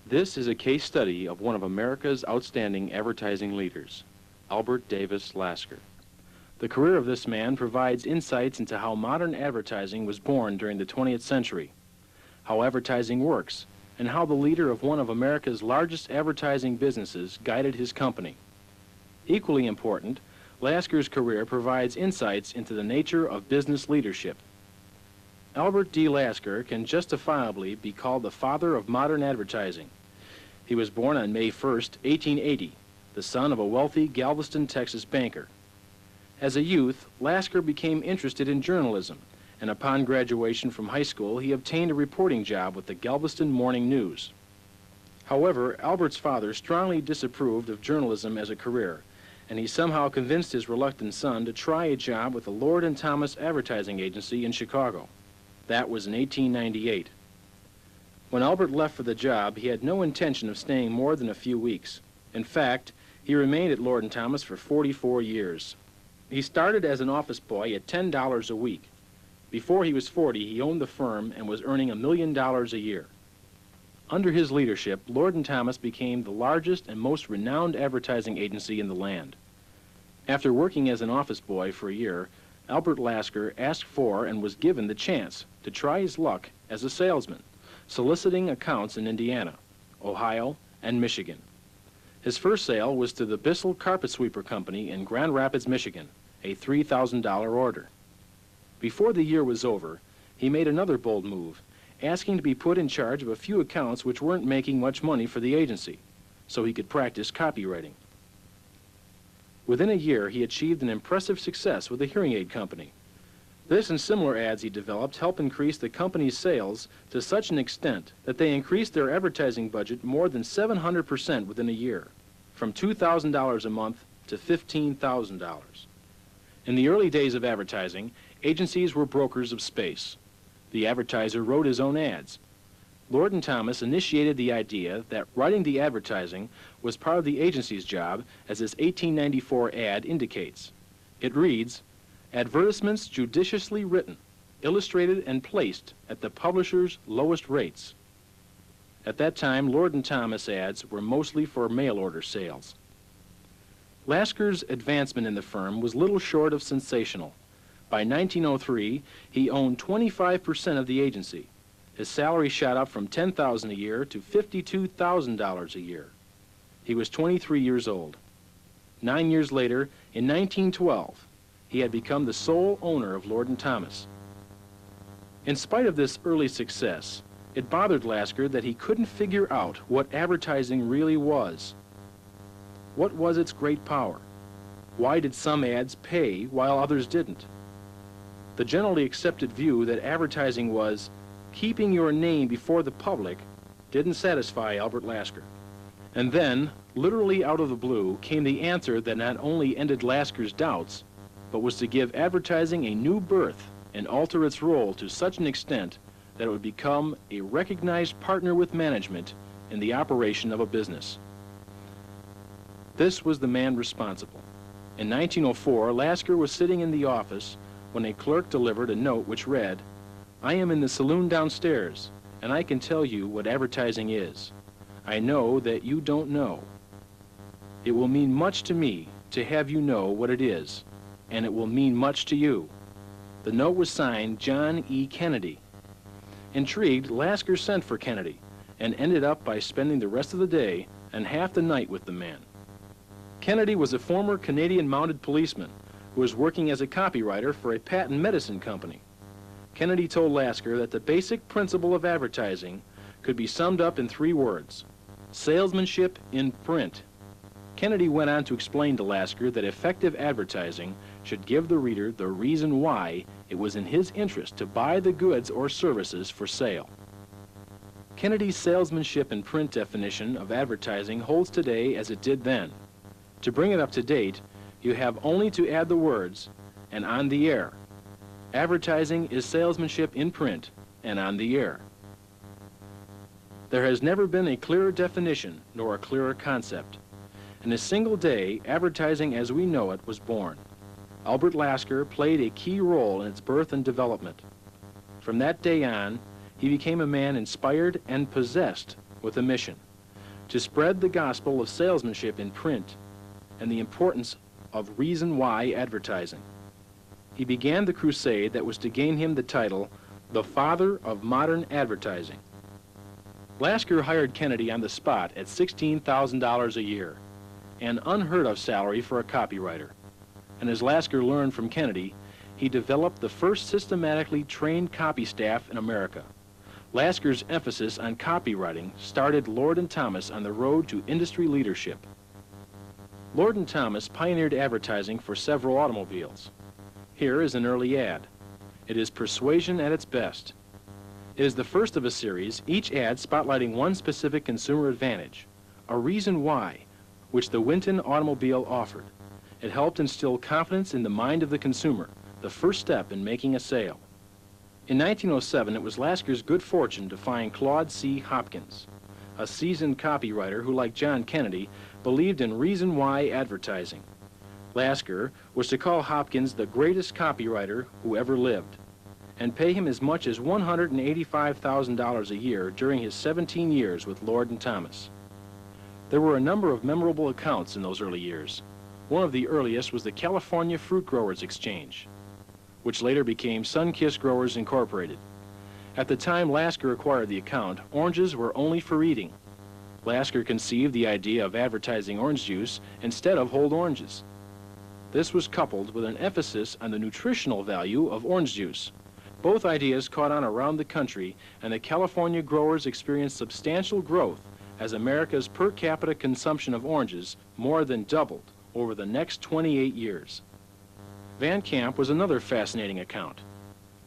This is a case study of one of America's outstanding advertising leaders, Albert Davis Lasker. The career of this man provides insights into how modern advertising was born during the 20th century, how advertising works, and how the leader of one of America's largest advertising businesses guided his company. Equally important, Lasker's career provides insights into the nature of business leadership. Albert D. Lasker can justifiably be called the father of modern advertising. He was born on May 1st, 1880, the son of a wealthy Galveston, Texas banker. As a youth, Lasker became interested in journalism, and upon graduation from high school, he obtained a reporting job with the Galveston Morning News. However, Albert's father strongly disapproved of journalism as a career, and he somehow convinced his reluctant son to try a job with the Lord and Thomas Advertising Agency in Chicago. That was in 1898. When Albert left for the job, he had no intention of staying more than a few weeks. In fact, he remained at Lord & Thomas for 44 years. He started as an office boy at $10 a week. Before he was 40, he owned the firm and was earning $1 million a year. Under his leadership, Lord & Thomas became the largest and most renowned advertising agency in the land. After working as an office boy for a year, Albert Lasker asked for and was given the chance to try his luck as a salesman, soliciting accounts in Indiana, Ohio, and Michigan. His first sale was to the Bissell Carpet Sweeper Company in Grand Rapids, Michigan, a $3,000 order. Before the year was over, he made another bold move, asking to be put in charge of a few accounts which weren't making much money for the agency, so he could practice copywriting. Within a year, he achieved an impressive success with a hearing aid company. This and similar ads he developed helped increase the company's sales to such an extent that they increased their advertising budget more than 700% within a year, from $2,000 a month to $15,000. In the early days of advertising, agencies were brokers of space. The advertiser wrote his own ads. Lord & Thomas initiated the idea that writing the advertising was part of the agency's job, as this 1894 ad indicates. It reads, "Advertisements judiciously written, illustrated and placed at the publisher's lowest rates." At that time, Lord & Thomas ads were mostly for mail order sales. Lasker's advancement in the firm was little short of sensational. By 1903, he owned 25% of the agency. His salary shot up from $10,000 a year to $52,000 a year. He was 23 years old. 9 years later, in 1912, he had become the sole owner of Lord & Thomas. In spite of this early success, it bothered Lasker that he couldn't figure out what advertising really was. What was its great power? Why did some ads pay while others didn't? The generally accepted view that advertising was keeping your name before the public didn't satisfy Albert Lasker. And then, literally out of the blue, came the answer that not only ended Lasker's doubts, but was to give advertising a new birth and alter its role to such an extent that it would become a recognized partner with management in the operation of a business. This was the man responsible. In 1904, Lasker was sitting in the office when a clerk delivered a note which read, "I am in the saloon downstairs, and I can tell you what advertising is. I know that you don't know. It will mean much to me to have you know what it is, and it will mean much to you." The note was signed John E. Kennedy. Intrigued, Lasker sent for Kennedy and ended up by spending the rest of the day and half the night with the man. Kennedy was a former Canadian mounted policeman who was working as a copywriter for a patent medicine company. Kennedy told Lasker that the basic principle of advertising could be summed up in 3 words: salesmanship in print. Kennedy went on to explain to Lasker that effective advertising should give the reader the reason why it was in his interest to buy the goods or services for sale. Kennedy's salesmanship in print definition of advertising holds today as it did then. To bring it up to date, you have only to add the words, "and on the air." Advertising is salesmanship in print and on the air. There has never been a clearer definition nor a clearer concept. In a single day, advertising as we know it was born. Albert Lasker played a key role in its birth and development. From that day on, he became a man inspired and possessed with a mission. to spread the gospel of salesmanship in print and the importance of reason why advertising. He began the crusade that was to gain him the title, the father of modern advertising. Lasker hired Kennedy on the spot at $16,000 a year, an unheard of salary for a copywriter. And as Lasker learned from Kennedy, he developed the first systematically trained copy staff in America. Lasker's emphasis on copywriting started Lord & Thomas on the road to industry leadership. Lord & Thomas pioneered advertising for several automobiles. Here is an early ad. It is persuasion at its best. It is the first of a series, each ad spotlighting one specific consumer advantage, a reason why, which the Winton automobile offered. It helped instill confidence in the mind of the consumer, the first step in making a sale. In 1907, it was Lasker's good fortune to find Claude C. Hopkins, a seasoned copywriter who, like John Kennedy, believed in reason why advertising. Lasker was to call Hopkins the greatest copywriter who ever lived and pay him as much as $185,000 a year during his 17 years with Lord & Thomas. There were a number of memorable accounts in those early years. One of the earliest was the California Fruit Growers Exchange, which later became Sunkist Growers Incorporated. At the time Lasker acquired the account, oranges were only for eating. Lasker conceived the idea of advertising orange juice instead of whole oranges. This was coupled with an emphasis on the nutritional value of orange juice. Both ideas caught on around the country, and the California growers experienced substantial growth as America's per capita consumption of oranges more than doubled over the next 28 years. Van Camp was another fascinating account.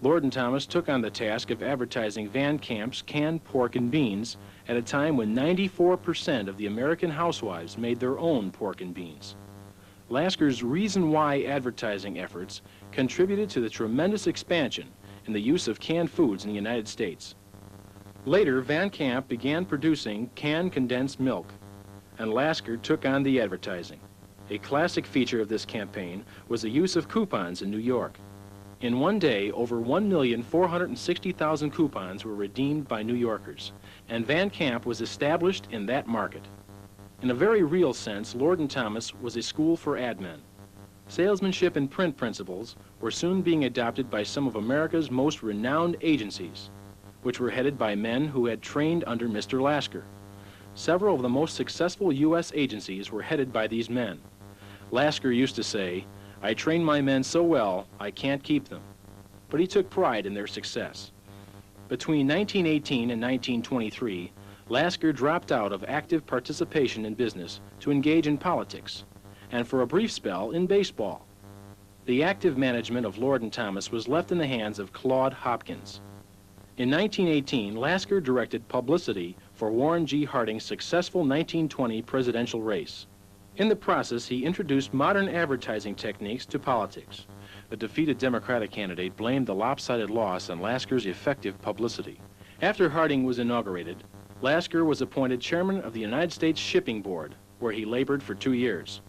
Lord & Thomas took on the task of advertising Van Camp's canned pork and beans at a time when 94% of the American housewives made their own pork and beans. Lasker's reason why advertising efforts contributed to the tremendous expansion in the use of canned foods in the United States. Later, Van Camp began producing canned condensed milk, and Lasker took on the advertising. A classic feature of this campaign was the use of coupons in New York. In one day, over 1,460,000 coupons were redeemed by New Yorkers, and Van Camp was established in that market. In a very real sense, Lord & Thomas was a school for ad men. Salesmanship and print principles were soon being adopted by some of America's most renowned agencies, which were headed by men who had trained under Mr. Lasker. Several of the most successful U.S. agencies were headed by these men. Lasker used to say, "I train my men so well, I can't keep them." But he took pride in their success. Between 1918 and 1923, Lasker dropped out of active participation in business to engage in politics, and for a brief spell in baseball. The active management of Lord & Thomas was left in the hands of Claude Hopkins. In 1918, Lasker directed publicity for Warren G. Harding's successful 1920 presidential race. In the process, he introduced modern advertising techniques to politics. The defeated Democratic candidate blamed the lopsided loss on Lasker's effective publicity. After Harding was inaugurated, Lasker was appointed chairman of the United States Shipping Board, where he labored for 2 years.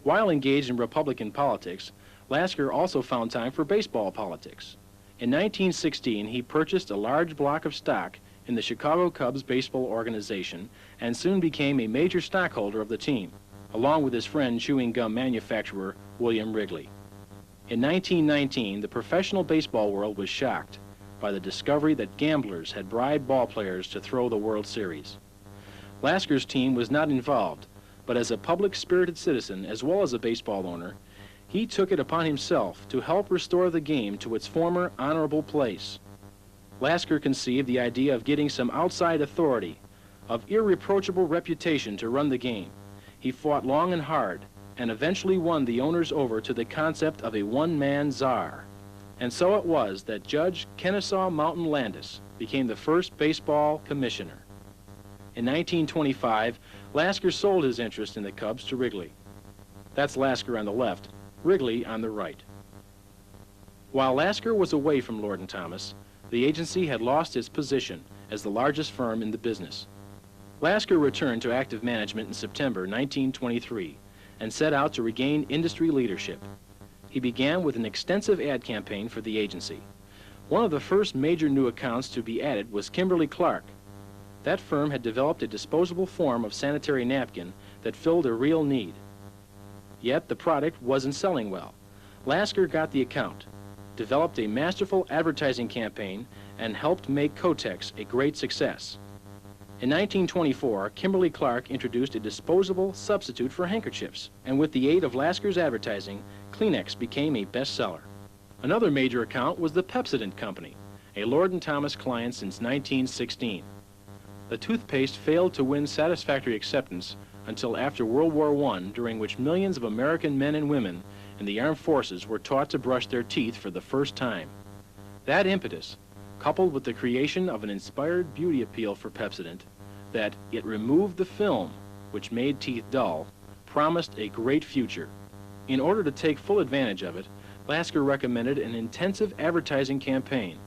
While engaged in Republican politics, Lasker also found time for baseball politics. In 1916, he purchased a large block of stock in the Chicago Cubs baseball organization and soon became a major stockholder of the team, along with his friend chewing gum manufacturer William Wrigley. In 1919, the professional baseball world was shocked by the discovery that gamblers had bribed ball players to throw the World Series. Lasker's team was not involved, but as a public-spirited citizen as well as a baseball owner, he took it upon himself to help restore the game to its former honorable place. Lasker conceived the idea of getting some outside authority, of irreproachable reputation to run the game. He fought long and hard, and eventually won the owners over to the concept of a one-man czar. And so it was that Judge Kennesaw Mountain Landis became the first baseball commissioner. In 1925, Lasker sold his interest in the Cubs to Wrigley. That's Lasker on the left, Wrigley on the right. While Lasker was away from Lord & Thomas, the agency had lost its position as the largest firm in the business. Lasker returned to active management in September 1923 and set out to regain industry leadership. He began with an extensive ad campaign for the agency. One of the first major new accounts to be added was Kimberly-Clark. That firm had developed a disposable form of sanitary napkin that filled a real need. Yet the product wasn't selling well. Lasker got the account, developed a masterful advertising campaign, and helped make Kotex a great success. In 1924, Kimberly-Clark introduced a disposable substitute for handkerchiefs, and with the aid of Lasker's advertising, Kleenex became a bestseller. Another major account was the Pepsodent Company, a Lord & Thomas client since 1916. The toothpaste failed to win satisfactory acceptance until after World War I, during which millions of American men and women in the armed forces were taught to brush their teeth for the first time. That impetus, coupled with the creation of an inspired beauty appeal for Pepsodent, that it removed the film, which made teeth dull, promised a great future. In order to take full advantage of it, Lasker recommended an intensive advertising campaign.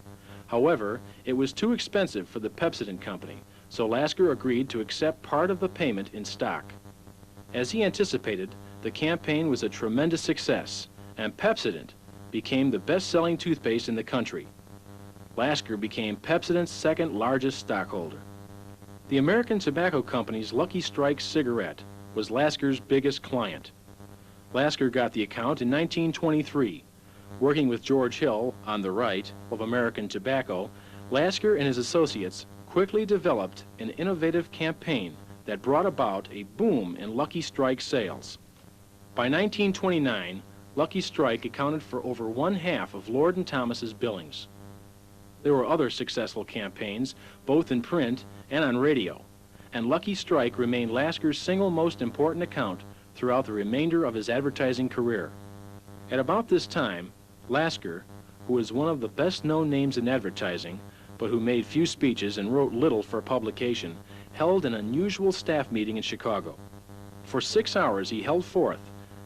However, it was too expensive for the Pepsodent Company, so Lasker agreed to accept part of the payment in stock. As he anticipated, the campaign was a tremendous success, and Pepsodent became the best-selling toothpaste in the country. Lasker became Pepsodent's second largest stockholder. The American Tobacco Company's Lucky Strike cigarette was Lasker's biggest client. Lasker got the account in 1923. Working with George Hill, on the right, of American Tobacco, Lasker and his associates quickly developed an innovative campaign that brought about a boom in Lucky Strike sales. By 1929, Lucky Strike accounted for over one-half of Lord & Thomas's billings. There were other successful campaigns, both in print and on radio, and Lucky Strike remained Lasker's single most important account throughout the remainder of his advertising career. At about this time, Lasker, who was one of the best-known names in advertising, but who made few speeches and wrote little for publication, held an unusual staff meeting in Chicago. For 6 hours he held forth,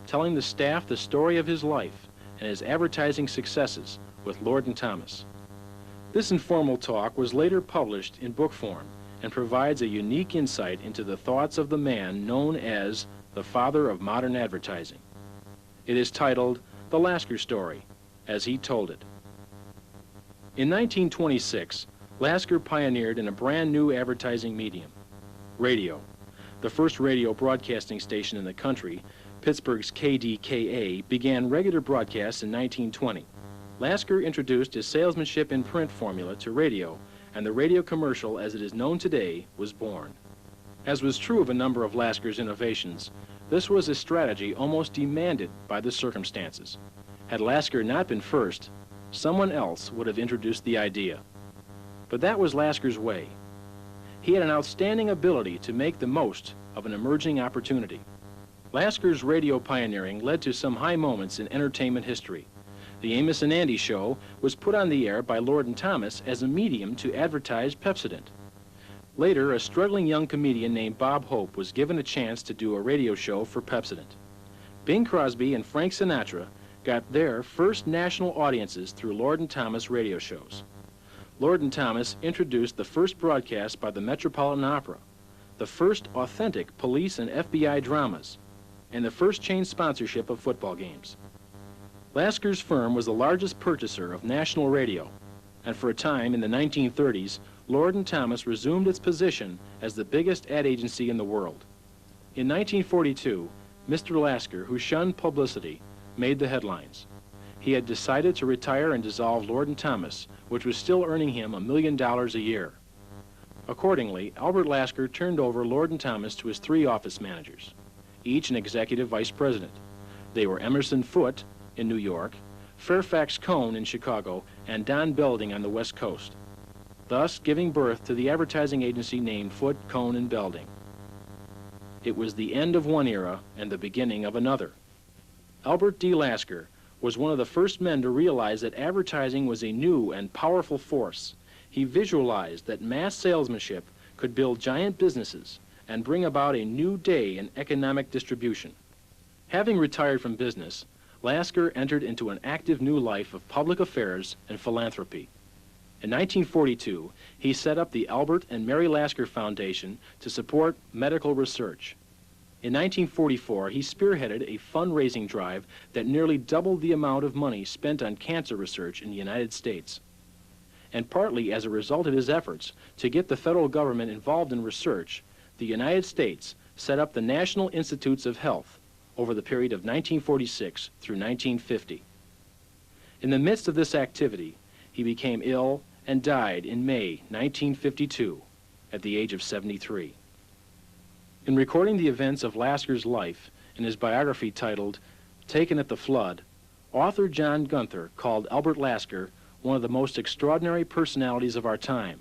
telling the staff the story of his life and his advertising successes with Lord & Thomas. This informal talk was later published in book form and provides a unique insight into the thoughts of the man known as the father of modern advertising. It is titled The Lasker Story, as he told it. In 1926, Lasker pioneered in a brand new advertising medium, radio. The first radio broadcasting station in the country, Pittsburgh's KDKA, began regular broadcasts in 1920. Lasker introduced his salesmanship in print formula to radio, and the radio commercial as it is known today was born. As was true of a number of Lasker's innovations, this was a strategy almost demanded by the circumstances. Had Lasker not been first, someone else would have introduced the idea. But that was Lasker's way. He had an outstanding ability to make the most of an emerging opportunity. Lasker's radio pioneering led to some high moments in entertainment history. The Amos and Andy Show was put on the air by Lord & Thomas as a medium to advertise Pepsodent. Later, a struggling young comedian named Bob Hope was given a chance to do a radio show for Pepsodent. Bing Crosby and Frank Sinatra got their first national audiences through Lord & Thomas radio shows. Lord & Thomas introduced the first broadcast by the Metropolitan Opera, the first authentic police and FBI dramas, and the first chain sponsorship of football games. Lasker's firm was the largest purchaser of national radio, and for a time in the 1930s, Lord & Thomas resumed its position as the biggest ad agency in the world. In 1942, Mr. Lasker, who shunned publicity, made the headlines. He had decided to retire and dissolve Lord & Thomas, which was still earning him $1 million a year. Accordingly, Albert Lasker turned over Lord & Thomas to his 3 office managers, each an executive vice president. They were Emerson Foote in New York, Fairfax Cohn in Chicago, and Don Belding on the West Coast, thus giving birth to the advertising agency named Foote, Cohn, and Belding. It was the end of one era and the beginning of another. Albert D. Lasker was one of the first men to realize that advertising was a new and powerful force. He visualized that mass salesmanship could build giant businesses and bring about a new day in economic distribution. Having retired from business, Lasker entered into an active new life of public affairs and philanthropy. In 1942, he set up the Albert and Mary Lasker Foundation to support medical research. In 1944, he spearheaded a fundraising drive that nearly doubled the amount of money spent on cancer research in the United States. and partly as a result of his efforts to get the federal government involved in research, the United States set up the National Institutes of Health over the period of 1946 through 1950. In the midst of this activity, he became ill and died in May 1952 at the age of 73. In recording the events of Lasker's life in his biography titled Taken at the Flood, author John Gunther called Albert Lasker one of the most extraordinary personalities of our time,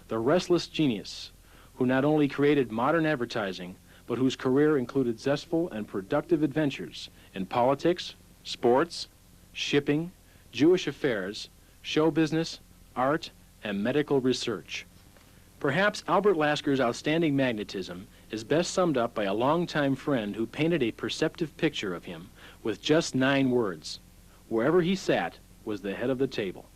the restless genius who not only created modern advertising, but whose career included zestful and productive adventures in politics, sports, shipping, Jewish affairs, show business, art, and medical research. Perhaps Albert Lasker's outstanding magnetism is best summed up by a longtime friend who painted a perceptive picture of him with just 9 words. Wherever he sat was the head of the table.